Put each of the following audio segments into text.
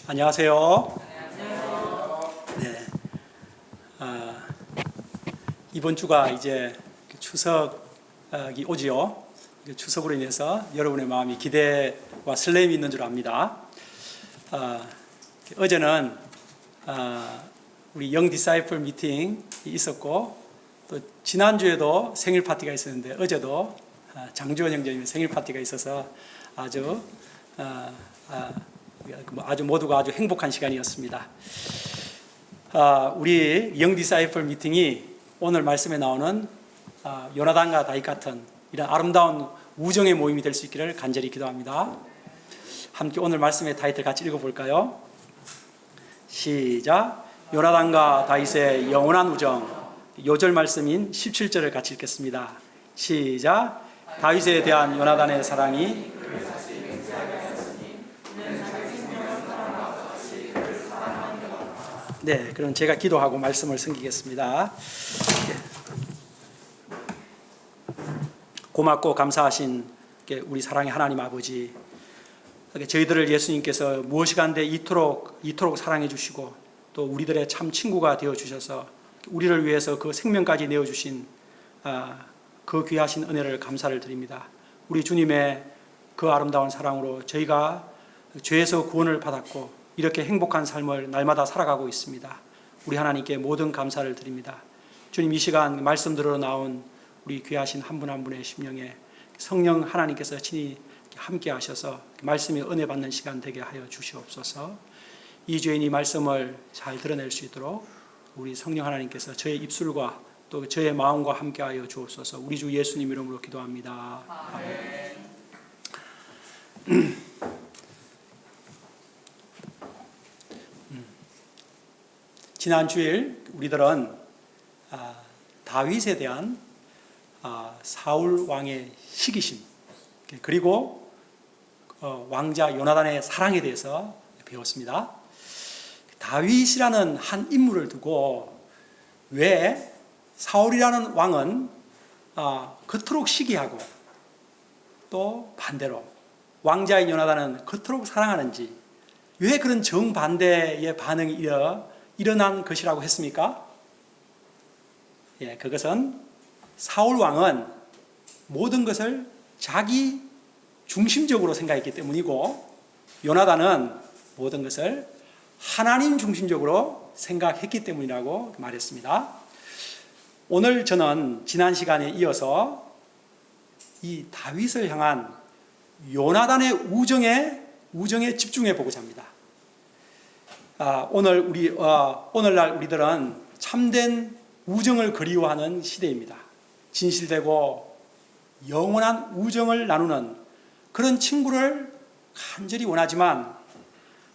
안녕하세요. 네. 이번 주가 이제 추석이 오지요. 추석으로 인해서 여러분의 마음이 기대와 설렘이 있는 줄 압니다. 어제는 우리 영 디사이플 미팅이 있었고, 또 지난주에도 생일 파티가 있었는데, 어제도 장주원 형제님의 생일 파티가 있어서 아주 모두가 아주 행복한 시간이었습니다. 우리 영 디사이플 미팅이 오늘 말씀에 나오는 요나단과 다윗 같은 이런 아름다운 우정의 모임이 될 수 있기를 간절히 기도합니다. 함께 오늘 말씀의 타이틀 같이 읽어볼까요? 시작. 요나단과 다윗의 영원한 우정. 요절 말씀인 17절을 같이 읽겠습니다. 시작. 다윗에 대한 요나단의 사랑이 네, 그럼 제가 기도하고 말씀을 섬기겠습니다. 고맙고 감사하신 우리 사랑의 하나님 아버지, 저희들을 예수님께서 무엇이간데 이토록 사랑해 주시고 또 우리들의 참 친구가 되어 주셔서 우리를 위해서 그 생명까지 내어 주신 그 귀하신 은혜를 감사를 드립니다. 우리 주님의 그 아름다운 사랑으로 저희가 죄에서 구원을 받았고 이렇게 행복한 삶을 날마다 살아가고 있습니다. 우리 하나님께 모든 감사를 드립니다. 주님, 이 시간 말씀 들어 나온 우리 귀하신 한 분 한 분의 심령에 성령 하나님께서 친히 함께 하셔서 말씀이 은혜 받는 시간 되게 하여 주시옵소서. 이 죄인이 말씀을 잘 드러낼 수 있도록 우리 성령 하나님께서 저의 입술과 또 저의 마음과 함께 하여 주옵소서. 우리 주 예수님 이름으로 기도합니다. 아멘. 지난 주일 우리들은 다윗에 대한 사울 왕의 시기심 그리고 왕자 요나단의 사랑에 대해서 배웠습니다. 다윗이라는 한 인물을 두고 왜 사울이라는 왕은 그토록 시기하고 또 반대로 왕자인 요나단은 그토록 사랑하는지, 왜 그런 정반대의 반응이 일어난 것이라고 했습니까? 예, 그것은 사울 왕은 모든 것을 자기 중심적으로 생각했기 때문이고, 요나단은 모든 것을 하나님 중심적으로 생각했기 때문이라고 말했습니다. 오늘 저는 지난 시간에 이어서 이 다윗을 향한 요나단의 우정에 집중해 보고자 합니다. 오늘날 우리들은 참된 우정을 그리워하는 시대입니다. 진실되고 영원한 우정을 나누는 그런 친구를 간절히 원하지만,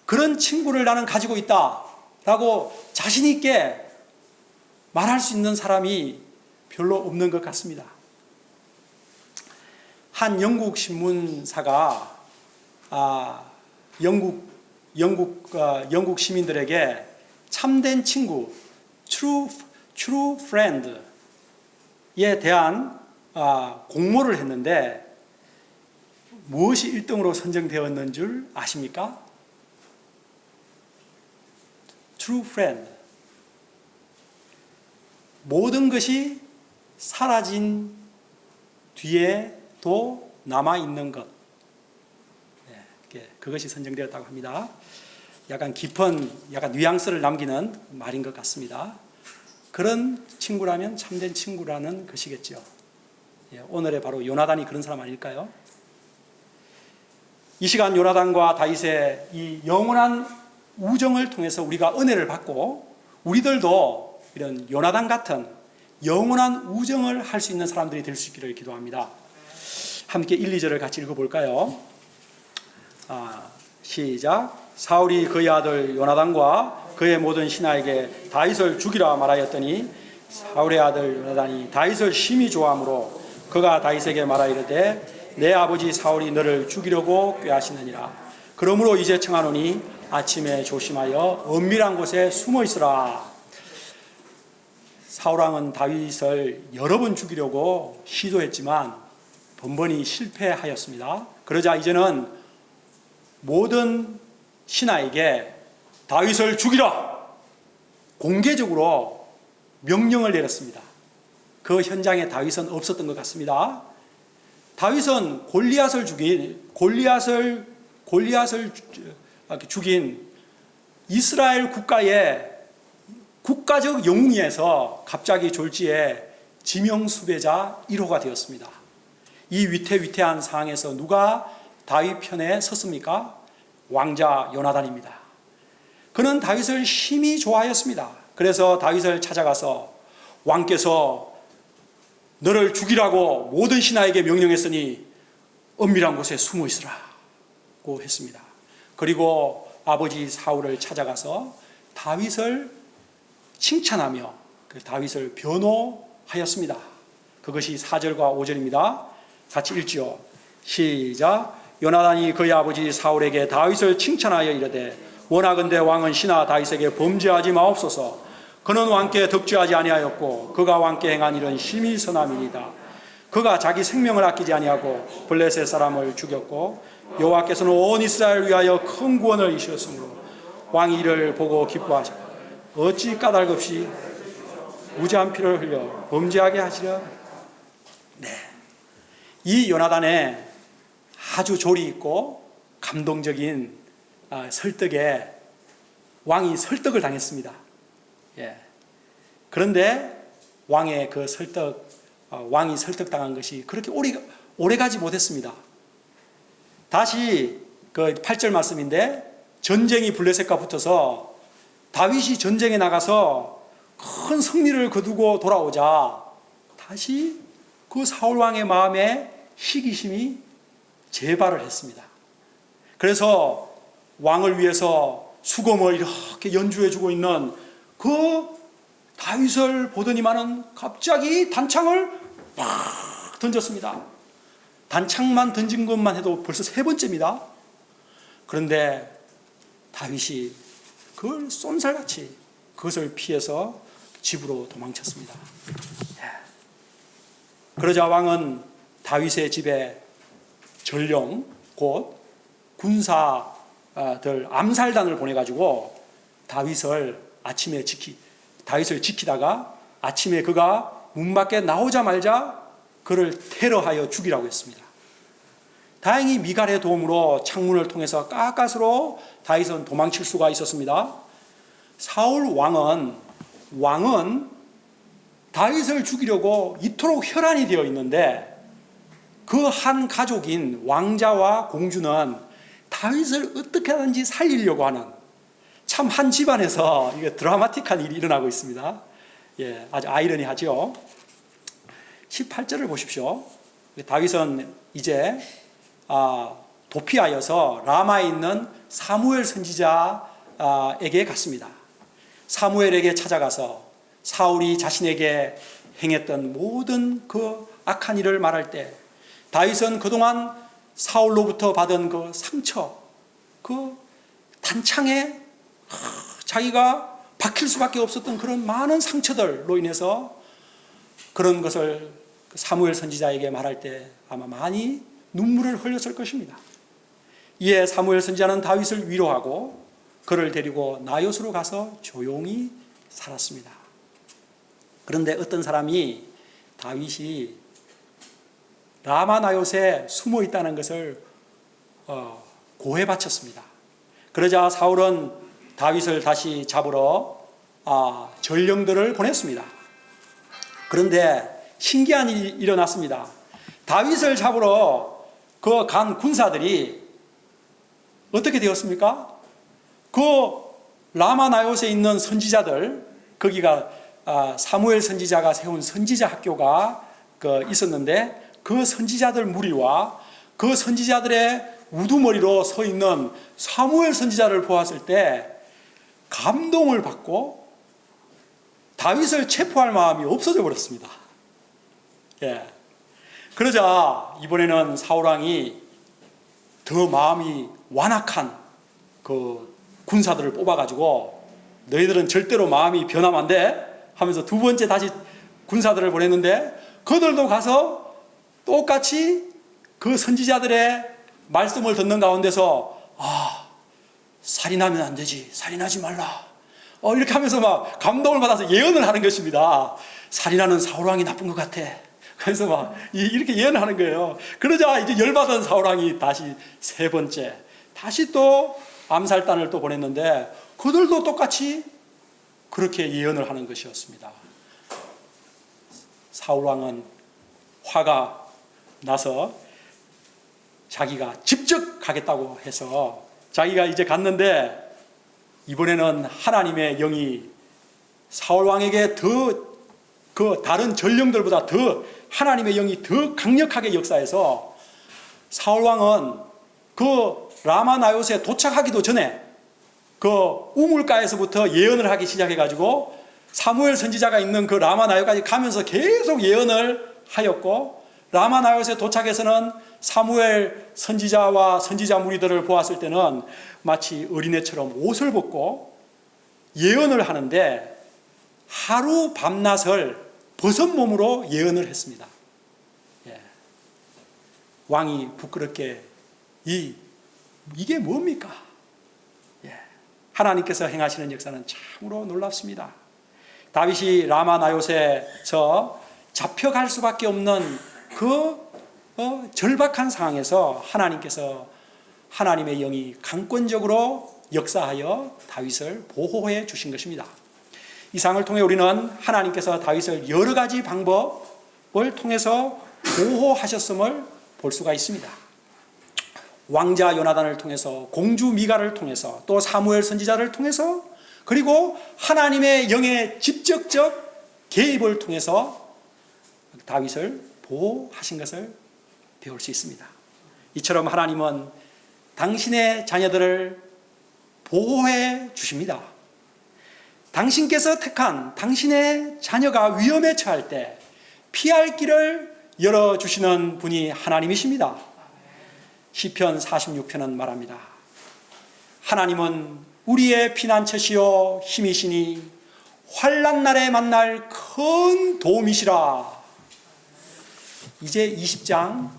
그런 친구를 나는 가지고 있다라고 자신 있게 말할 수 있는 사람이 별로 없는 것 같습니다. 한 영국 신문사가 영국 시민들에게 참된 친구, true friend에 대한 공모를 했는데 무엇이 1등으로 선정되었는 줄 아십니까? true friend. 모든 것이 사라진 뒤에도 남아있는 것. 그것이 선정되었다고 합니다. 약간 깊은, 약간 뉘앙스를 남기는 말인 것 같습니다. 그런 친구라면 참된 친구라는 것이겠죠. 오늘의 바로 요나단이 그런 사람 아닐까요? 이 시간 요나단과 다윗의 이 영원한 우정을 통해서 우리가 은혜를 받고, 우리들도 이런 요나단 같은 영원한 우정을 할 수 있는 사람들이 될 수 있기를 기도합니다. 함께 1, 2절을 같이 읽어볼까요? 시작. 사울이 그의 아들 요나단과 그의 모든 신하에게 다윗을 죽이라 말하였더니, 사울의 아들 요나단이 다윗을 심히 좋아하므로 그가 다윗에게 말하이르되 내 아버지 사울이 너를 죽이려고 꾀하시느니라. 그러므로 이제 청하노니 아침에 조심하여 은밀한 곳에 숨어 있으라. 사울왕은 다윗을 여러 번 죽이려고 시도했지만 번번이 실패하였습니다. 그러자 이제는 모든 신하에게 다윗을 죽이라 공개적으로 명령을 내렸습니다. 그 현장에 다윗은 없었던 것 같습니다. 다윗은 골리앗을 죽인 이스라엘 국가의 국가적 영웅에서 갑자기 졸지에 지명 수배자 1호가 되었습니다. 이 위태위태한 상황에서 누가 다윗 편에 섰습니까? 왕자 요나단입니다. 그는 다윗을 심히 좋아하였습니다. 그래서 다윗을 찾아가서 왕께서 너를 죽이라고 모든 신하에게 명령했으니 은밀한 곳에 숨어 있으라고 했습니다. 그리고 아버지 사울을 찾아가서 다윗을 칭찬하며 그 다윗을 변호하였습니다. 그것이 4절과 5절입니다. 같이 읽지요. 시작. 요나단이 그의 아버지 사울에게 다윗을 칭찬하여 이르되 원하건대 왕은 신하 다윗에게 범죄하지 마옵소서. 그는 왕께 덕죄하지 아니하였고 그가 왕께 행한 일은 심히 선함이니이다. 그가 자기 생명을 아끼지 아니하고 블레셋 사람을 죽였고 여호와께서는 온 이스라엘을 위하여 큰 구원을 이루셨으므로 왕이 이를 보고 기뻐하시고 어찌 까닭 없이 무죄한 피를 흘려 범죄하게 하시려. 네, 이 요나단의 아주 조리 있고 감동적인 설득에 왕이 설득을 당했습니다. 예. 그런데 왕이 설득당한 것이 그렇게 오래 가지 못했습니다. 다시 그 8절 말씀인데 전쟁이 블레셋과 붙어서 다윗이 전쟁에 나가서 큰 승리를 거두고 돌아오자 다시 그 사울 왕의 마음에 시기심이 재발을 했습니다. 그래서 왕을 위해서 수검을 이렇게 연주해주고 있는 그 다윗을 보더니만은 갑자기 단창을 팍 던졌습니다. 단창만 던진 것만 해도 벌써 3번째입니다. 그런데 다윗이 그걸 쏜살같이 그것을 피해서 집으로 도망쳤습니다. 그러자 왕은 다윗의 집에 전령 곧 군사들 암살단을 보내가지고 다윗을 지키다가 아침에 그가 문 밖에 나오자마자 그를 테러하여 죽이라고 했습니다. 다행히 미갈의 도움으로 창문을 통해서 가까스로 다윗은 도망칠 수가 있었습니다. 사울 왕은 다윗을 죽이려고 이토록 혈안이 되어 있는데 그 한 가족인 왕자와 공주는 다윗을 어떻게 하든지 살리려고 하는 참 한 집안에서 이게 드라마틱한 일이 일어나고 있습니다. 예, 아주 아이러니하죠. 18절을 보십시오. 다윗은 이제 도피하여서 라마에 있는 사무엘 선지자에게 갔습니다. 사무엘에게 찾아가서 사울이 자신에게 행했던 모든 그 악한 일을 말할 때 다윗은 그동안 사울로부터 받은 그 상처, 그 단창에 자기가 박힐 수밖에 없었던 그런 많은 상처들로 인해서 그런 것을 사무엘 선지자에게 말할 때 아마 많이 눈물을 흘렸을 것입니다. 이에 사무엘 선지자는 다윗을 위로하고 그를 데리고 나요스로 가서 조용히 살았습니다. 그런데 어떤 사람이 다윗이 라마 나요스에 숨어 있다는 것을 고해 바쳤습니다. 그러자 사울은 다윗을 다시 잡으러 전령들을 보냈습니다. 그런데 신기한 일이 일어났습니다. 다윗을 잡으러 그 간 군사들이 어떻게 되었습니까? 그 라마 나요스에 있는 선지자들, 거기가 사무엘 선지자가 세운 선지자 학교가 있었는데 그 선지자들 무리와 그 선지자들의 우두머리로 서 있는 사무엘 선지자를 보았을 때 감동을 받고 다윗을 체포할 마음이 없어져 버렸습니다. 예. 그러자 이번에는 사울왕이 더 마음이 완악한 그 군사들을 뽑아가지고 너희들은 절대로 마음이 변하면 안 돼 하면서 두 번째 다시 군사들을 보냈는데 그들도 가서 똑같이 그 선지자들의 말씀을 듣는 가운데서 살인하면 안 되지. 살인하지 말라. 이렇게 하면서 막 감동을 받아서 예언을 하는 것입니다. 살인하는 사울왕이 나쁜 것 같아. 그래서 막 이렇게 예언을 하는 거예요. 그러자 이제 열받은 사울왕이 다시 세 번째 다시 또 암살단을 또 보냈는데 그들도 똑같이 그렇게 예언을 하는 것이었습니다. 사울왕은 화가 나서 자기가 직접 가겠다고 해서 자기가 이제 갔는데 이번에는 하나님의 영이 사울왕에게 그 다른 전령들보다 더 하나님의 영이 더 강력하게 역사해서 사울왕은 그 라마나요스에 도착하기도 전에 그 우물가에서부터 예언을 하기 시작해가지고 사무엘 선지자가 있는 그 라마나요까지 가면서 계속 예언을 하였고 라마나요스에 도착해서는 사무엘 선지자와 선지자 무리들을 보았을 때는 마치 어린애처럼 옷을 벗고 예언을 하는데 하루 밤낮을 벗은 몸으로 예언을 했습니다. 예. 왕이 부끄럽게 이게 뭡니까? 예. 하나님께서 행하시는 역사는 참으로 놀랍습니다. 다윗이 라마나요스에서 잡혀갈 수밖에 없는 그 절박한 상황에서 하나님께서 하나님의 영이 강권적으로 역사하여 다윗을 보호해 주신 것입니다. 이 상을 통해 우리는 하나님께서 다윗을 여러 가지 방법을 통해서 보호하셨음을 볼 수가 있습니다. 왕자 요나단을 통해서, 공주 미가를 통해서, 또 사무엘 선지자를 통해서, 그리고 하나님의 영의 직접적 개입을 통해서 다윗을 보호하신 것을 배울 수 있습니다. 이처럼 하나님은 당신의 자녀들을 보호해 주십니다. 당신께서 택한 당신의 자녀가 위험에 처할 때 피할 길을 열어주시는 분이 하나님이십니다. 시편 46편은 말합니다. 하나님은 우리의 피난처시요 힘이시니 환난 날에 만날 큰 도움이시라. 이제 20장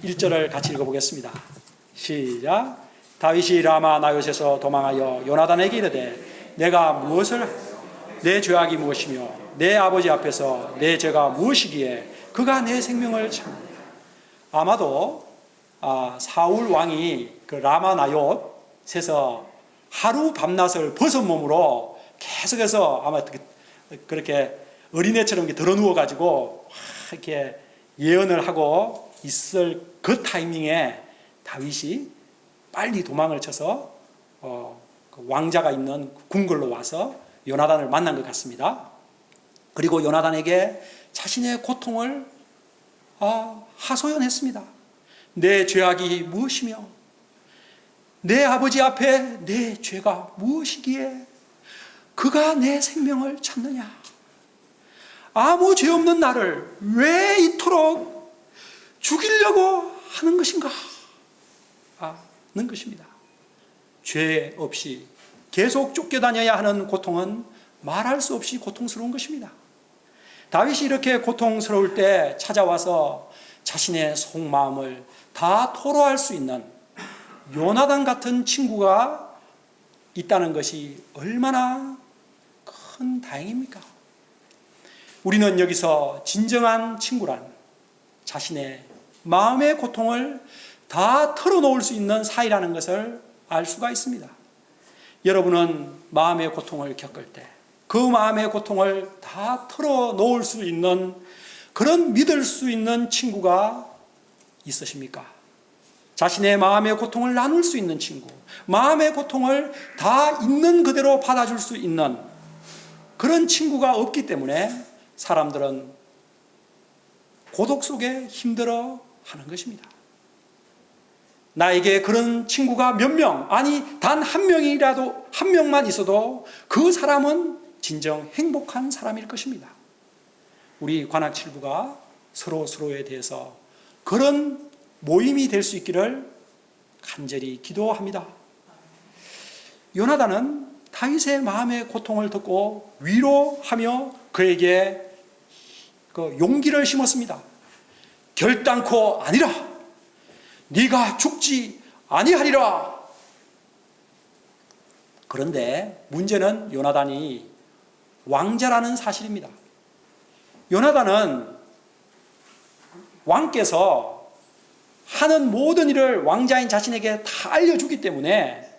1절을 같이 읽어보겠습니다. 시작. 다윗이 라마나요스에서 도망하여 요나단에게 이르되 내가 무엇을 내 죄악이 무엇이며 내 아버지 앞에서 내 죄가 무엇이기에 그가 내 생명을 찾느냐. 아마도 사울 왕이 그 라마나요스에서 하루 밤낮을 벗은 몸으로 계속해서 아마 그렇게 어린애처럼 들어 누워가지고 이렇게 예언을 하고 있을 그 타이밍에 다윗이 빨리 도망을 쳐서 그 왕자가 있는 궁궐로 와서 요나단을 만난 것 같습니다. 그리고 요나단에게 자신의 고통을 하소연했습니다. 내 죄악이 무엇이며 내 아버지 앞에 내 죄가 무엇이기에 그가 내 생명을 찾느냐. 아무 죄 없는 나를 왜 이토록 죽이려고 하는 것인가 는 것입니다. 죄 없이 계속 쫓겨다녀야 하는 고통은 말할 수 없이 고통스러운 것입니다. 다윗이 이렇게 고통스러울 때 찾아와서 자신의 속마음을 다 토로할 수 있는 요나단 같은 친구가 있다는 것이 얼마나 큰 다행입니까? 우리는 여기서 진정한 친구란 자신의 마음의 고통을 다 털어놓을 수 있는 사이라는 것을 알 수가 있습니다. 여러분은 마음의 고통을 겪을 때 그 마음의 고통을 다 털어놓을 수 있는 그런 믿을 수 있는 친구가 있으십니까? 자신의 마음의 고통을 나눌 수 있는 친구, 마음의 고통을 다 있는 그대로 받아줄 수 있는 그런 친구가 없기 때문에 사람들은 고독 속에 힘들어 하는 것입니다. 나에게 그런 친구가 몇 명, 아니 단 한 명이라도, 한 명만 있어도 그 사람은 진정 행복한 사람일 것입니다. 우리 관악칠부가 서로에 대해서 그런 모임이 될 수 있기를 간절히 기도합니다. 요나단은 다윗의 마음의 고통을 듣고 위로하며 그에게 그 용기를 심었습니다. 결단코 아니라 네가 죽지 아니하리라. 그런데 문제는 요나단이 왕자라는 사실입니다. 요나단은 왕께서 하는 모든 일을 왕자인 자신에게 다 알려주기 때문에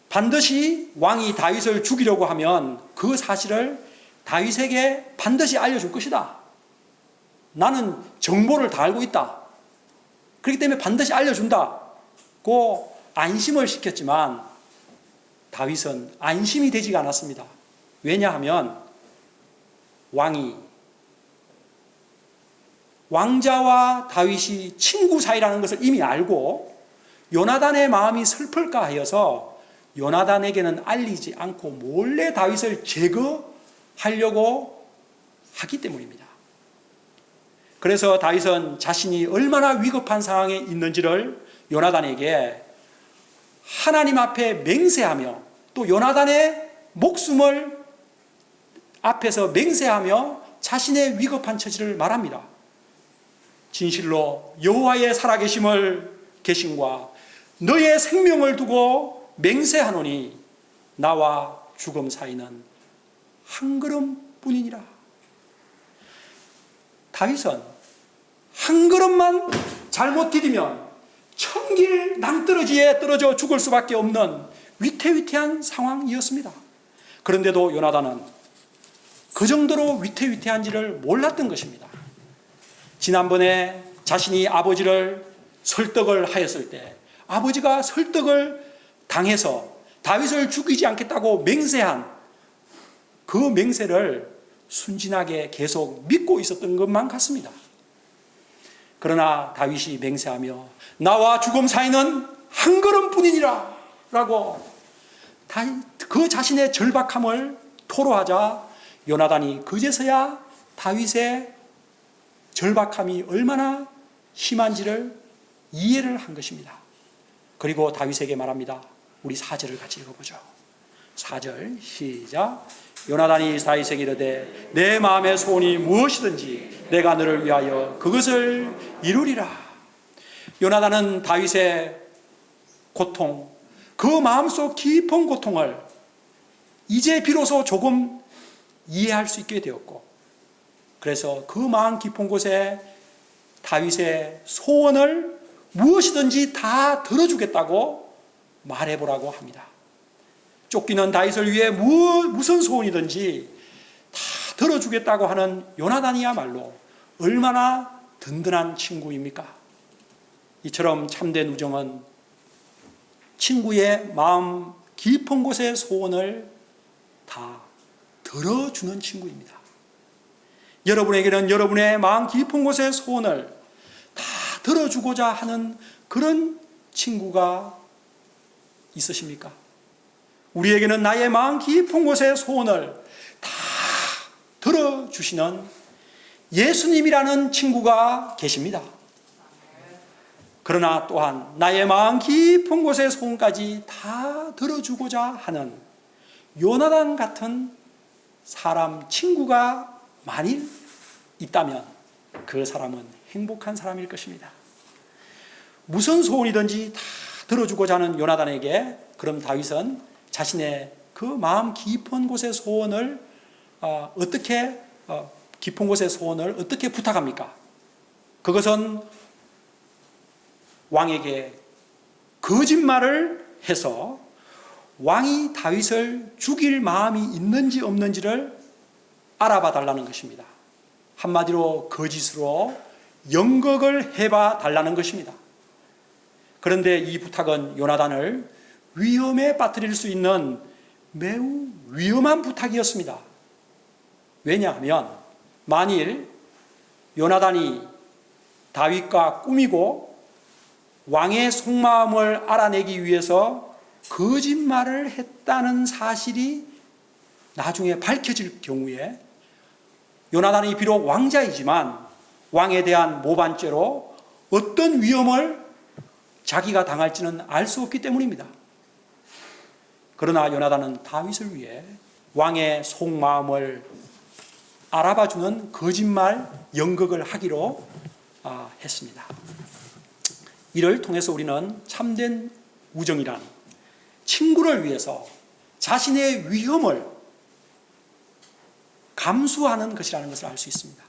반드시 왕이 다윗을 죽이려고 하면 그 사실을 다윗에게 반드시 알려줄 것이다. 나는 정보를 다 알고 있다. 그렇기 때문에 반드시 알려준다고 안심을 시켰지만 다윗은 안심이 되지가 않았습니다. 왜냐하면 왕자와 다윗이 친구 사이라는 것을 이미 알고 요나단의 마음이 슬플까 하여서 요나단에게는 알리지 않고 몰래 다윗을 제거하려고 하기 때문입니다. 그래서 다윗은 자신이 얼마나 위급한 상황에 있는지를 요나단에게 하나님 앞에 맹세하며 또 요나단의 목숨을 앞에서 맹세하며 자신의 위급한 처지를 말합니다. 진실로 여호와의 살아계심을 계심과 너의 생명을 두고 맹세하노니 나와 죽음 사이는 한 걸음뿐이니라. 다윗은 한 걸음만 잘못 디디면 천길 낭떠러지에 떨어져 죽을 수밖에 없는 위태위태한 상황이었습니다. 그런데도 요나단은 그 정도로 위태위태한지를 몰랐던 것입니다. 지난번에 자신이 아버지를 설득을 하였을 때 아버지가 설득을 당해서 다윗을 죽이지 않겠다고 맹세한 그 맹세를 순진하게 계속 믿고 있었던 것만 같습니다. 그러나 다윗이 맹세하며 나와 죽음 사이는 한 걸음뿐이니라 라고 그 자신의 절박함을 토로하자 요나단이 그제서야 다윗의 절박함이 얼마나 심한지를 이해를 한 것입니다. 그리고 다윗에게 말합니다. 우리 4절을 같이 읽어보죠. 4절 시작. 요나단이 다윗에게 이르되 내 마음의 소원이 무엇이든지 내가 너를 위하여 그것을 이루리라. 요나단은 다윗의 고통, 그 마음속 깊은 고통을 이제 비로소 조금 이해할 수 있게 되었고, 그래서 그 마음 깊은 곳에 다윗의 소원을 무엇이든지 다 들어주겠다고 말해보라고 합니다. 쫓기는 다윗을 위해 무슨 소원이든지 다 들어주겠다고 하는 요나단이야말로 얼마나 든든한 친구입니까? 이처럼 참된 우정은 친구의 마음 깊은 곳의 소원을 다 들어주는 친구입니다. 여러분에게는 여러분의 마음 깊은 곳의 소원을 다 들어주고자 하는 그런 친구가 있으십니까? 우리에게는 나의 마음 깊은 곳의 소원을 다 들어주시는 예수님이라는 친구가 계십니다. 그러나 또한 나의 마음 깊은 곳의 소원까지 다 들어주고자 하는 요나단 같은 사람, 친구가 만일 있다면 그 사람은 행복한 사람일 것입니다. 무슨 소원이든지 다 들어주고자 하는 요나단에게 그럼 다윗은 자신의 그 마음 깊은 곳의 소원을 깊은 곳의 소원을 어떻게 부탁합니까? 그것은 왕에게 거짓말을 해서 왕이 다윗을 죽일 마음이 있는지 없는지를 알아봐 달라는 것입니다. 한마디로 거짓으로 연극을 해봐 달라는 것입니다. 그런데 이 부탁은 요나단을 위험에 빠뜨릴 수 있는 매우 위험한 부탁이었습니다. 왜냐하면 만일 요나단이 다윗과 꾸미고 왕의 속마음을 알아내기 위해서 거짓말을 했다는 사실이 나중에 밝혀질 경우에 요나단이 비록 왕자이지만 왕에 대한 모반죄로 어떤 위험을 자기가 당할지는 알 수 없기 때문입니다. 그러나 요나단은 다윗을 위해 왕의 속마음을 알아봐주는 거짓말 연극을 하기로 했습니다. 이를 통해서 우리는 참된 우정이란 친구를 위해서 자신의 위험을 감수하는 것이라는 것을 알 수 있습니다.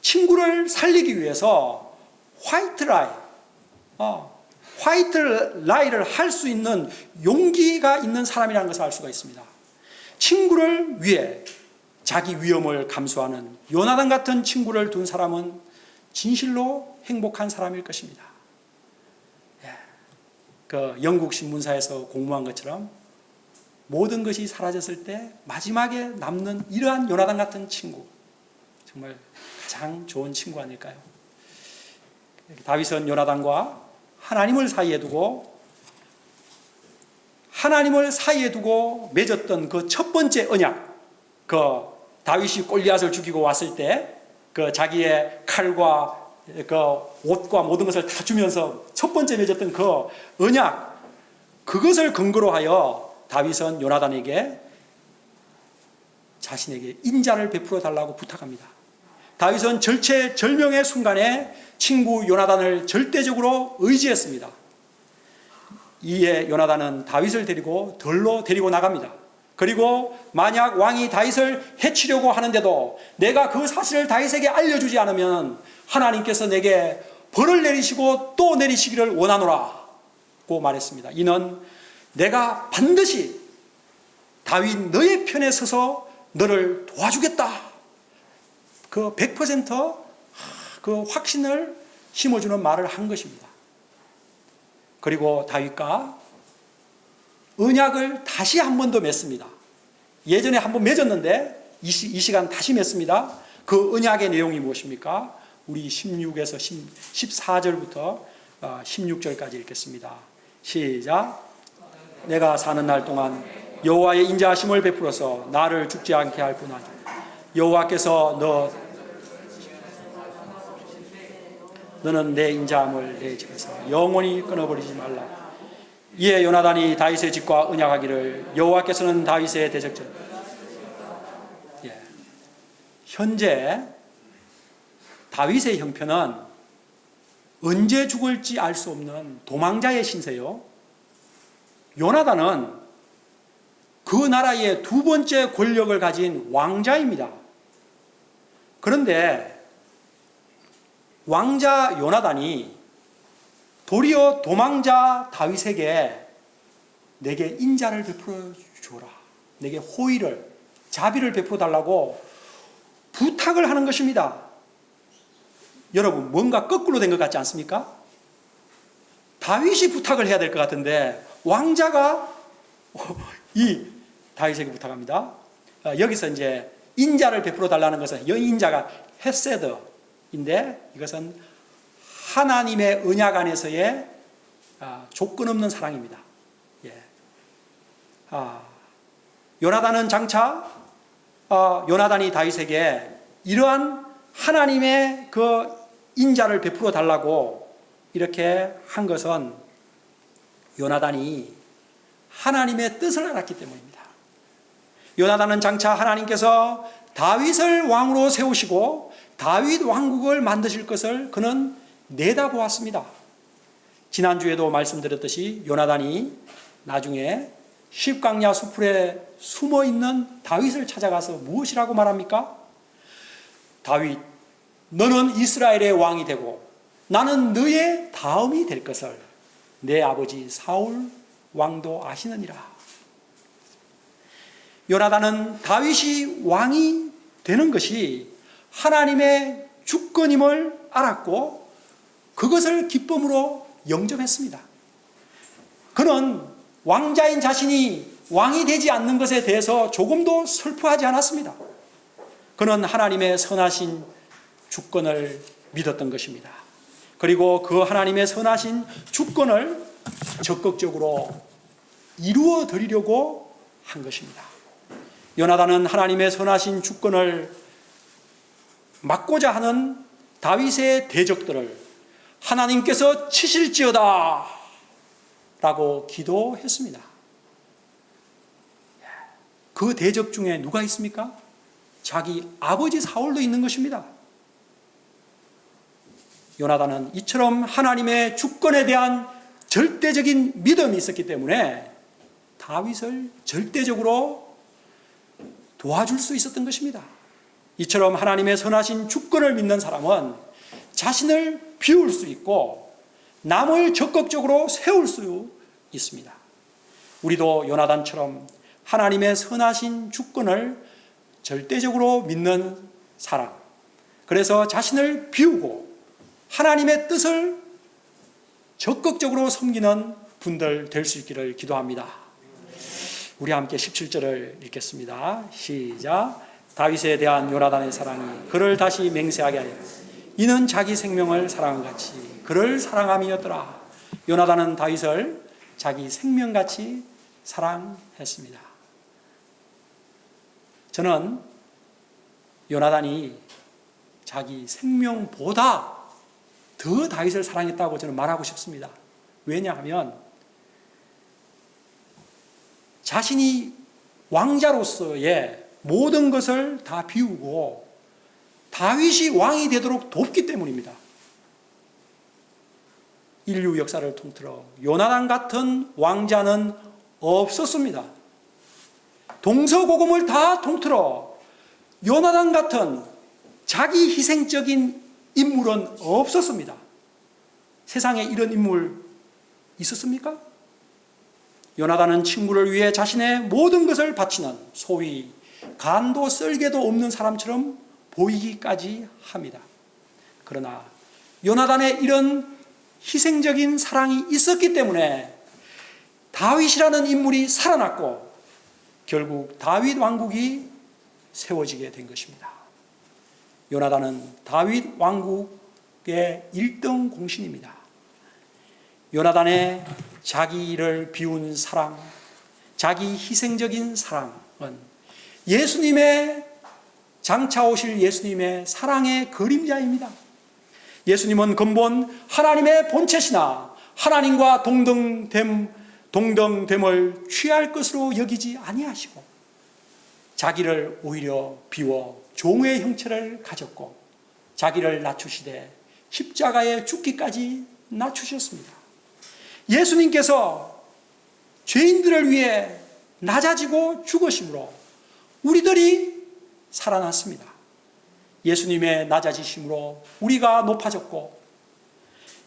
친구를 살리기 위해서 화이트 라이를 할 수 있는 용기가 있는 사람이라는 것을 알 수가 있습니다. 친구를 위해 자기 위험을 감수하는 요나단 같은 친구를 둔 사람은 진실로 행복한 사람일 것입니다. 그 영국 신문사에서 공모한 것처럼 모든 것이 사라졌을 때 마지막에 남는 이러한 요나단 같은 친구, 정말 가장 좋은 친구 아닐까요? 다윗은 요나단과 하나님을 사이에 두고 맺었던 그 첫 번째 언약, 그 다윗이 골리앗을 죽이고 왔을 때 그 자기의 칼과 그 옷과 모든 것을 다 주면서 첫 번째 맺었던 그 언약, 그것을 근거로 하여 다윗은 요나단에게 자신에게 인자를 베풀어 달라고 부탁합니다. 다윗은 절체절명의 순간에 친구 요나단을 절대적으로 의지했습니다. 이에 요나단은 다윗을 데리고 들로 데리고 나갑니다. 그리고 만약 왕이 다윗을 해치려고 하는데도 내가 그 사실을 다윗에게 알려주지 않으면 하나님께서 내게 벌을 내리시고 또 내리시기를 원하노라고 말했습니다. 이는 내가 반드시 다윗 너의 편에 서서 너를 도와주겠다, 그 100% 확신을 심어주는 말을 한 것입니다. 그리고 다윗과 언약을 다시 한 번 더 맺습니다. 예전에 한 번 맺었는데 이 시간 다시 맺습니다. 그 언약의 내용이 무엇입니까? 우리 16에서 14절부터 16절까지 읽겠습니다. 시작. 내가 사는 날 동안 여호와의 인자하심을 베풀어서 나를 죽지 않게 할 뿐 아니라 여호와께서 너는 내 인자함을 내 집에서 영원히 끊어버리지 말라. 이에 요나단이 다윗의 집과 언약하기를 여호와께서는 다윗의 대적자. 현재 다윗의 형편은 언제 죽을지 알 수 없는 도망자의 신세요. 요나단은 그 나라의 두 번째 권력을 가진 왕자입니다. 그런데 왕자 요나단이 도리어 도망자 다윗에게 내게 인자를 베풀어 주라, 내게 호의를, 자비를 베풀어 달라고 부탁을 하는 것입니다. 여러분, 뭔가 거꾸로 된 것 같지 않습니까? 다윗이 부탁을 해야 될 것 같은데 왕자가 이 다윗에게 부탁합니다. 여기서 이제 인자를 베풀어 달라는 것은 이 인자가 헤세드인데 이것은 하나님의 언약 안에서의 조건 없는 사랑입니다. 요나단은 장차 요나단이 다윗에게 이러한 하나님의 그 인자를 베풀어 달라고 이렇게 한 것은 요나단이 하나님의 뜻을 알았기 때문입니다. 요나단은 장차 하나님께서 다윗을 왕으로 세우시고 다윗 왕국을 만드실 것을 그는 내다보았습니다. 지난주에도 말씀드렸듯이 요나단이 나중에 십강야 수풀에 숨어있는 다윗을 찾아가서 무엇이라고 말합니까? 다윗, 너는 이스라엘의 왕이 되고 나는 너의 다음이 될 것을 내 아버지 사울 왕도 아시느니라. 요나단은 다윗이 왕이 되는 것이 하나님의 주권임을 알았고 그것을 기쁨으로 영접했습니다. 그는 왕자인 자신이 왕이 되지 않는 것에 대해서 조금도 슬퍼하지 않았습니다. 그는 하나님의 선하신 주권을 믿었던 것입니다. 그리고 그 하나님의 선하신 주권을 적극적으로 이루어 드리려고 한 것입니다. 요나단은 하나님의 선하신 주권을 막고자 하는 다윗의 대적들을 하나님께서 치실지어다 라고 기도했습니다. 그 대적 중에 누가 있습니까? 자기 아버지 사울도 있는 것입니다. 요나단은 이처럼 하나님의 주권에 대한 절대적인 믿음이 있었기 때문에 다윗을 절대적으로 도와줄 수 있었던 것입니다. 이처럼 하나님의 선하신 주권을 믿는 사람은 자신을 비울 수 있고 남을 적극적으로 세울 수 있습니다. 우리도 요나단처럼 하나님의 선하신 주권을 절대적으로 믿는 사람, 그래서 자신을 비우고 하나님의 뜻을 적극적으로 섬기는 분들 될 수 있기를 기도합니다. 우리 함께 17절을 읽겠습니다. 시작. 다윗에 대한 요나단의 사랑이 그를 다시 맹세하게 하여 이는 자기 생명을 사랑한 같이 그를 사랑함이었더라. 요나단은 다윗을 자기 생명같이 사랑했습니다. 저는 요나단이 자기 생명보다 더 다윗을 사랑했다고 저는 말하고 싶습니다. 왜냐하면 자신이 왕자로서의 모든 것을 다 비우고 다윗이 왕이 되도록 돕기 때문입니다. 인류 역사를 통틀어 요나단 같은 왕자는 없었습니다. 동서고금을 다 통틀어 요나단 같은 자기 희생적인 인물은 없었습니다. 세상에 이런 인물 있었습니까? 요나단은 친구를 위해 자신의 모든 것을 바치는 소위 간도 쓸개도 없는 사람처럼 보이기까지 합니다. 그러나 요나단의 이런 희생적인 사랑이 있었기 때문에 다윗이라는 인물이 살아났고 결국 다윗 왕국이 세워지게 된 것입니다. 요나단은 다윗 왕국의 1등 공신입니다. 요나단의 자기를 비운 사랑, 자기 희생적인 사랑은 예수님의 장차 오실 예수님의 사랑의 그림자입니다. 예수님은 근본 하나님의 본체시나 하나님과 동등됨을 취할 것으로 여기지 아니하시고 자기를 오히려 비워 종의 형체를 가졌고 자기를 낮추시되 십자가에 죽기까지 낮추셨습니다. 예수님께서 죄인들을 위해 낮아지고 죽으심으로 우리들이 살아났습니다. 예수님의 낮아지심으로 우리가 높아졌고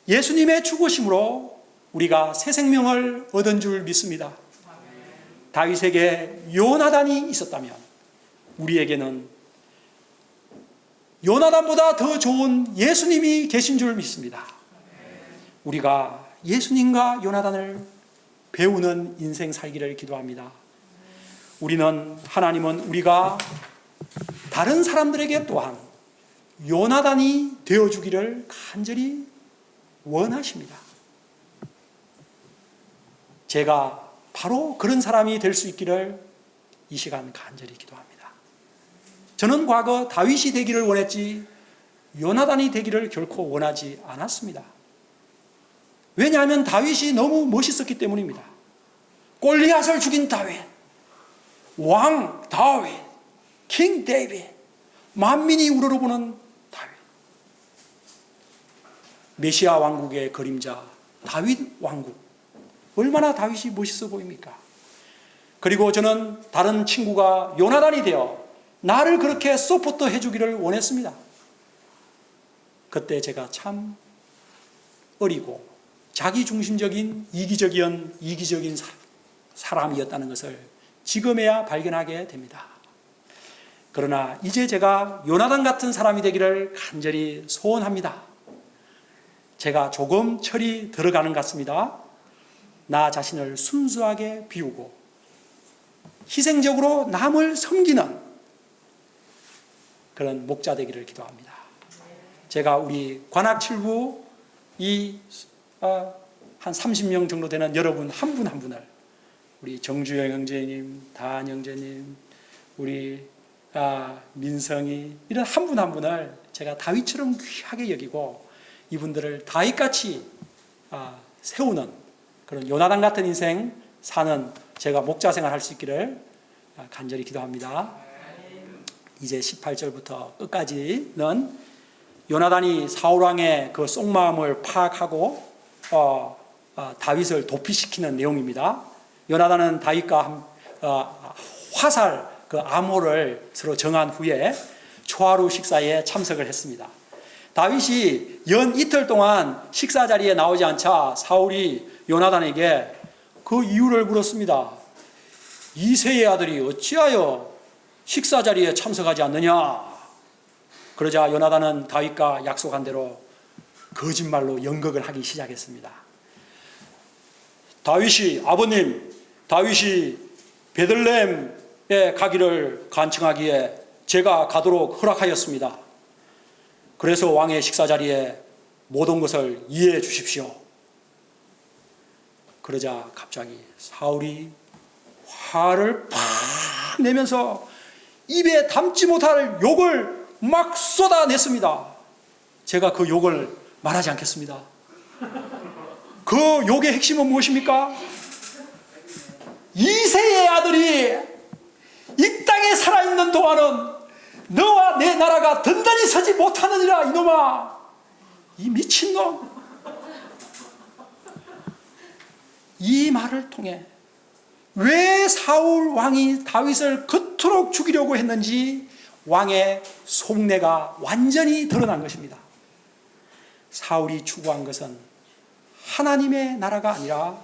예수님의 죽으심으로 우리가 새 생명을 얻은 줄 믿습니다. 다윗에게 요나단이 있었다면 우리에게는 요나단보다 더 좋은 예수님이 계신 줄 믿습니다. 우리가 예수님과 요나단을 배우는 인생 살기를 기도합니다. 하나님은 우리가 다른 사람들에게 또한 요나단이 되어주기를 간절히 원하십니다. 제가 바로 그런 사람이 될 수 있기를 이 시간 간절히 기도합니다. 저는 과거 다윗이 되기를 원했지 요나단이 되기를 결코 원하지 않았습니다. 왜냐하면 다윗이 너무 멋있었기 때문입니다. 골리앗을 죽인 다윗, 왕 다윗, 킹 데이빗, 만민이 우러러보는 다윗, 메시아 왕국의 그림자 다윗 왕국, 얼마나 다윗이 멋있어 보입니까? 그리고 저는 다른 친구가 요나단이 되어 나를 그렇게 서포트 해주기를 원했습니다. 그때 제가 참 어리고 자기중심적인 이기적인 사람이었다는 것을 지금에야 발견하게 됩니다. 그러나 이제 제가 요나단 같은 사람이 되기를 간절히 소원합니다. 제가 조금 철이 들어가는 것 같습니다. 나 자신을 순수하게 비우고 희생적으로 남을 섬기는 그런 목자 되기를 기도합니다. 제가 우리 관악칠부 한 30명 정도 되는 여러분 한 분 한 분을 우리 정주영 형제님, 다한 형제님, 우리 민성이 이런 한 분 한 분을 제가 다윗처럼 귀하게 여기고 이분들을 다윗같이 세우는 그런 요나단 같은 인생 사는 제가 목자 생활할 수 있기를 간절히 기도합니다. 이제 18절부터 끝까지는 요나단이 사울왕의 그 속마음을 파악하고 다윗을 도피시키는 내용입니다. 요나단은 다윗과 화살 그 암호를 서로 정한 후에 초하루 식사에 참석을 했습니다. 다윗이 연 이틀 동안 식사 자리에 나오지 않자 사울이 요나단에게 그 이유를 물었습니다. 이새의 아들이 어찌하여 식사 자리에 참석하지 않느냐? 그러자 요나단은 다윗과 약속한 대로 거짓말로 연극을 하기 시작했습니다. 다윗이 베들레헴에 가기를 간청하기에 제가 가도록 허락하였습니다. 그래서 왕의 식사 자리에 못 온 것을 이해해 주십시오. 그러자 갑자기 사울이 화를 팍 내면서 입에 담지 못할 욕을 막 쏟아냈습니다. 제가 그 욕을 말하지 않겠습니다. 그 욕의 핵심은 무엇입니까? 이새의 아들이 이 땅에 살아있는 동안은 너와 내 나라가 든든히 서지 못하느니라. 이놈아, 이 미친놈. 이 말을 통해 왜 사울 왕이 다윗을 그토록 죽이려고 했는지 왕의 속내가 완전히 드러난 것입니다. 사울이 추구한 것은 하나님의 나라가 아니라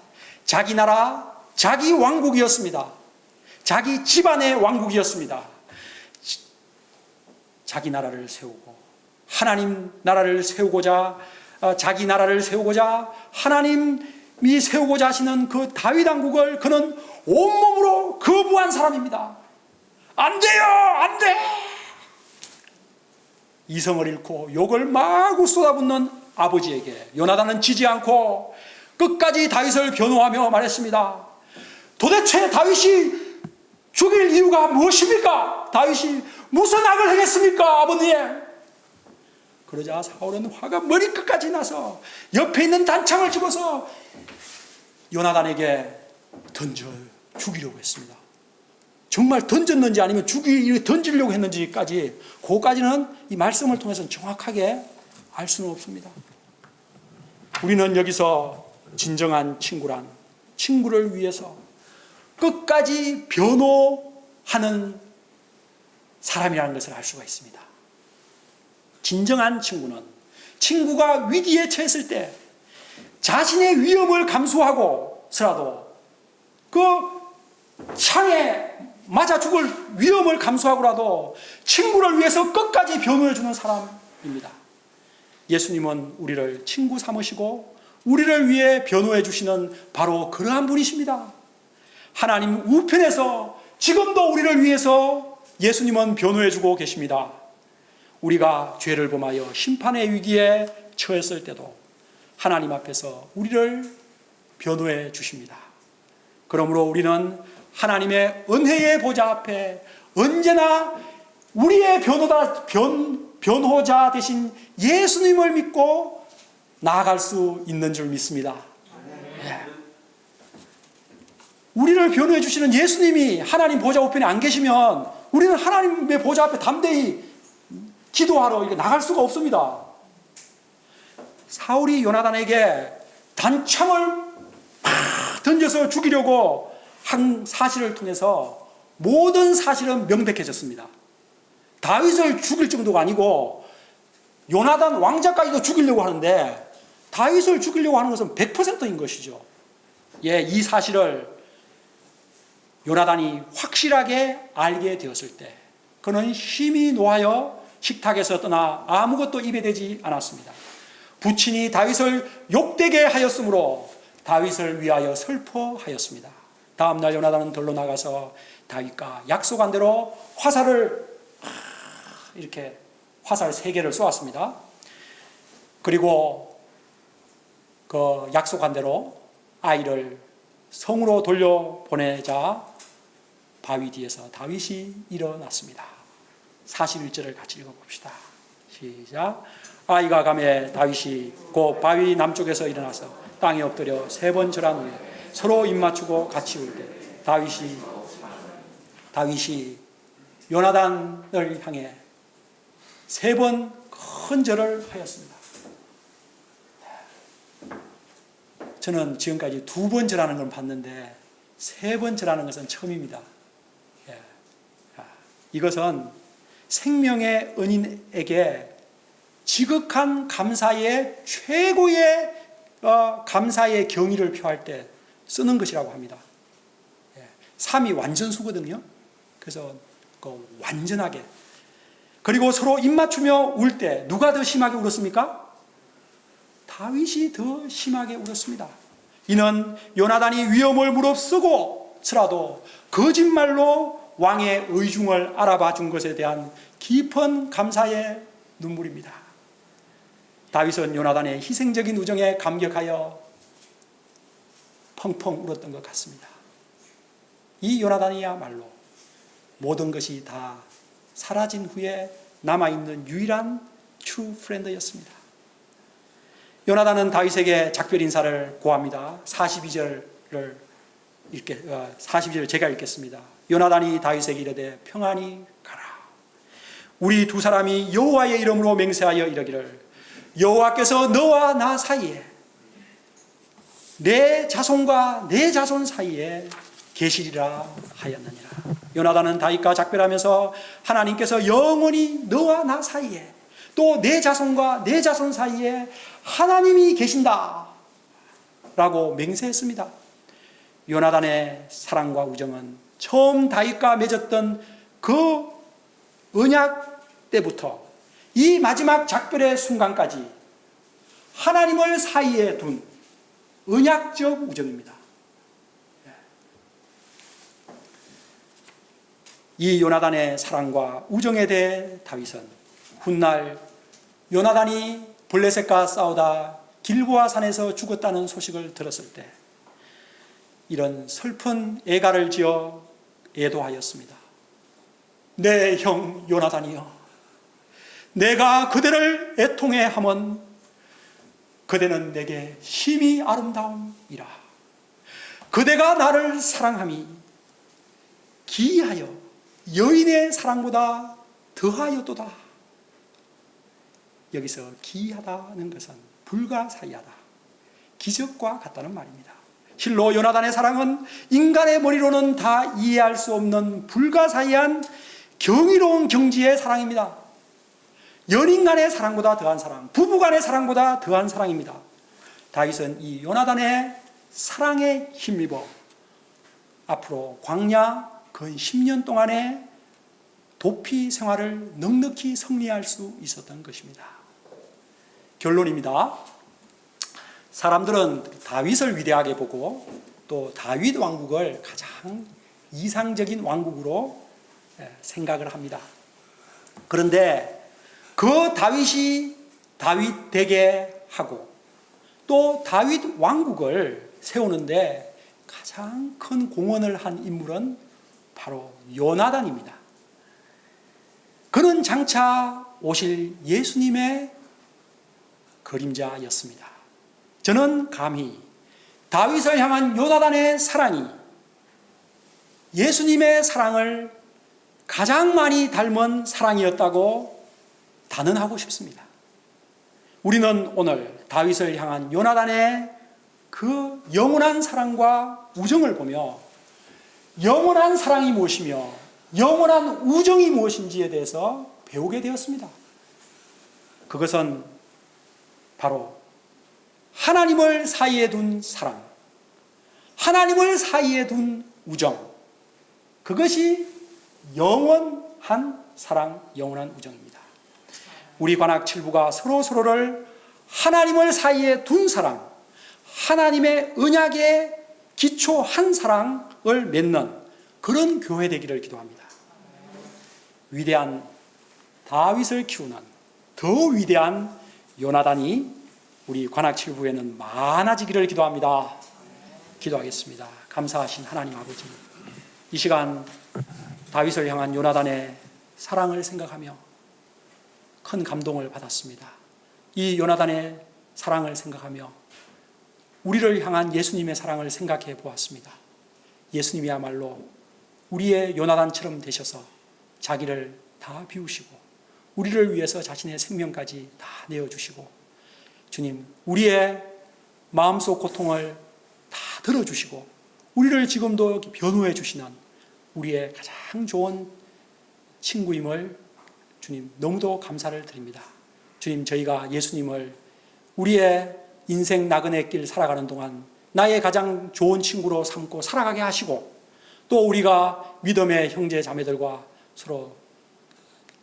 자기 나라, 자기 왕국이었습니다. 자기 집안의 왕국이었습니다. 자기 나라를 세우고 하나님 나라를 세우고자, 자기 나라를 세우고자 하나님이 세우고자 하시는 그 다윗 왕국을 그는 온몸으로 거부한 사람입니다. 안 돼요, 안 돼! 이성을 잃고 욕을 마구 쏟아붓는 아버지에게 요나단은 지지 않고 끝까지 다윗을 변호하며 말했습니다. 도대체 다윗이 죽일 이유가 무엇입니까? 다윗이 무슨 악을 행했습니까, 아버님? 그러자 사울은 화가 머리끝까지 나서 옆에 있는 단창을 집어서 요나단에게 던져 죽이려고 했습니다. 정말 던졌는지 아니면 던지려고 했는지까지, 그거까지는 이 말씀을 통해서는 정확하게 알 수는 없습니다. 우리는 여기서 진정한 친구란 친구를 위해서 끝까지 변호하는 사람이라는 것을 알 수가 있습니다. 진정한 친구는 친구가 위기에 처했을 때 자신의 위험을 감수하고서라도 그 창에 맞아 죽을 위험을 감수하고라도 친구를 위해서 끝까지 변호해주는 사람입니다. 예수님은 우리를 친구 삼으시고 우리를 위해 변호해 주시는 바로 그러한 분이십니다. 하나님 우편에서 지금도 우리를 위해서 예수님은 변호해 주고 계십니다. 우리가 죄를 범하여 심판의 위기에 처했을 때도 하나님 앞에서 우리를 변호해 주십니다. 그러므로 우리는 하나님의 은혜의 보좌 앞에 언제나 우리의 변호자 되신 예수님을 믿고 나아갈 수 있는 줄 믿습니다. 네. 우리를 변호해 주시는 예수님이 하나님 보좌 우편에 안 계시면 우리는 하나님의 보좌 앞에 담대히 기도하러 나갈 수가 없습니다. 사울이 요나단에게 단창을 팍 던져서 죽이려고 한 사실을 통해서 모든 사실은 명백해졌습니다. 다윗을 죽일 정도가 아니고 요나단 왕자까지도 죽이려고 하는데 다윗을 죽이려고 하는 것은 100%인 것이죠. 예, 이 사실을 요나단이 확실하게 알게 되었을 때 그는 심히 노하여 식탁에서 떠나 아무것도 입에 대지 않았습니다. 부친이 다윗을 욕되게 하였으므로 다윗을 위하여 슬퍼하였습니다. 다음 날 요나단은 들로 나가서 다윗과 약속한 대로 화살을 이렇게 화살 3개를 쏘았습니다. 그리고 그 약속한 대로 아이를 성으로 돌려보내자 바위 뒤에서 다윗이 일어났습니다. 41절을 같이 읽어봅시다. 시작. 아이가 가매 다윗이 곧 바위 남쪽에서 일어나서 땅에 엎드려 3번 절한 후에 서로 입맞추고 같이 울 때 다윗이 요나단을 향해 3번 큰 절을 하였습니다. 저는 지금까지 2번 절하는 걸 봤는데 3번째라는 것은 처음입니다. 예. 이것은 생명의 은인에게 지극한 감사의 최고의 감사의 경의를 표할 때 쓰는 것이라고 합니다. 3이 완전수거든요. 그래서 완전하게. 그리고 서로 입맞추며 울 때 누가 더 심하게 울었습니까? 다윗이 더 심하게 울었습니다. 이는 요나단이 위험을 무릅쓰고서라도 거짓말로 왕의 의중을 알아봐 준 것에 대한 깊은 감사의 눈물입니다. 다윗은 요나단의 희생적인 우정에 감격하여 펑펑 울었던 것 같습니다. 이 요나단이야말로 모든 것이 다 사라진 후에 남아있는 유일한 true friend였습니다. 요나단은 다윗에게 작별 인사를 고합니다. 42절을 제가 읽겠습니다. 요나단이 다윗에게 이르되 평안히 가라. 우리 두 사람이 여호와의 이름으로 맹세하여 이르기를 여호와께서 너와 나 사이에 내 자손과 내 자손 사이에 계시리라 하였느니라. 요나단은 다윗과 작별하면서 하나님께서 영원히 너와 나 사이에 또 내 자손과 내 자손 사이에 하나님이 계신다 라고 맹세했습니다. 요나단의 사랑과 우정은 처음 다윗과 맺었던 그 언약 때부터 이 마지막 작별의 순간까지 하나님을 사이에 둔 언약적 우정입니다. 이 요나단의 사랑과 우정에 대해 다윗은 훗날 요나단이 블레셋과 싸우다 길보아 산에서 죽었다는 소식을 들었을 때 이런 슬픈 애가를 지어 애도하였습니다. 내 형 요나단이여, 내가 그대를 애통해 하면 그대는 내게 심히 아름다움이라. 그대가 나를 사랑함이 기이하여 여인의 사랑보다 더하여도다. 여기서 기이하다는 것은 불가사의하다, 기적과 같다는 말입니다. 실로 요나단의 사랑은 인간의 머리로는 다 이해할 수 없는 불가사의한 경이로운 경지의 사랑입니다. 연인 간의 사랑보다 더한 사랑, 부부 간의 사랑보다 더한 사랑입니다. 다윗은 이 요나단의 사랑에 힘입어 앞으로 광야 근 10년 동안의 도피 생활을 넉넉히 승리할 수 있었던 것입니다. 결론입니다. 사람들은 다윗을 위대하게 보고 또 다윗 왕국을 가장 이상적인 왕국으로 생각을 합니다. 그런데 그 다윗이 다윗 되게 하고 또 다윗 왕국을 세우는데 가장 큰 공헌을 한 인물은 바로 요나단입니다. 그는 장차 오실 예수님의 그림자였습니다. 저는 감히 다윗을 향한 요나단의 사랑이 예수님의 사랑을 가장 많이 닮은 사랑이었다고 단언하고 싶습니다. 우리는 오늘 다윗을 향한 요나단의 그 영원한 사랑과 우정을 보며 영원한 사랑이 무엇이며 영원한 우정이 무엇인지에 대해서 배우게 되었습니다. 그것은 바로 하나님을 사이에 둔 사랑, 하나님을 사이에 둔 우정, 그것이 영원한 사랑, 영원한 우정입니다. 우리 관악 7부가 서로를 하나님을 사이에 둔 사랑, 하나님의 언약에 기초한 사랑을 맺는 그런 교회 되기를 기도합니다. 위대한 다윗을 키우는 더 위대한 요나단이 우리 관악 7부에는 많아지기를 기도합니다. 기도하겠습니다. 감사하신 하나님 아버지, 이 시간 다윗을 향한 요나단의 사랑을 생각하며 큰 감동을 받았습니다. 이 요나단의 사랑을 생각하며 우리를 향한 예수님의 사랑을 생각해 보았습니다. 예수님이야말로 우리의 요나단처럼 되셔서 자기를 다 비우시고 우리를 위해서 자신의 생명까지 다 내어주시고, 주님, 우리의 마음속 고통을 다 들어주시고 우리를 지금도 이렇게 변호해 주시는 우리의 가장 좋은 친구임을 주님 너무도 감사를 드립니다. 주님, 저희가 예수님을 우리의 인생 나그네 길 살아가는 동안 나의 가장 좋은 친구로 삼고 살아가게 하시고, 또 우리가 믿음의 형제 자매들과 서로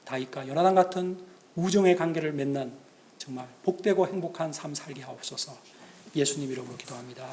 다윗과 요나단 같은 우정의 관계를 맺는 정말 복되고 행복한 삶 살게 하옵소서. 예수님 이름으로 기도합니다.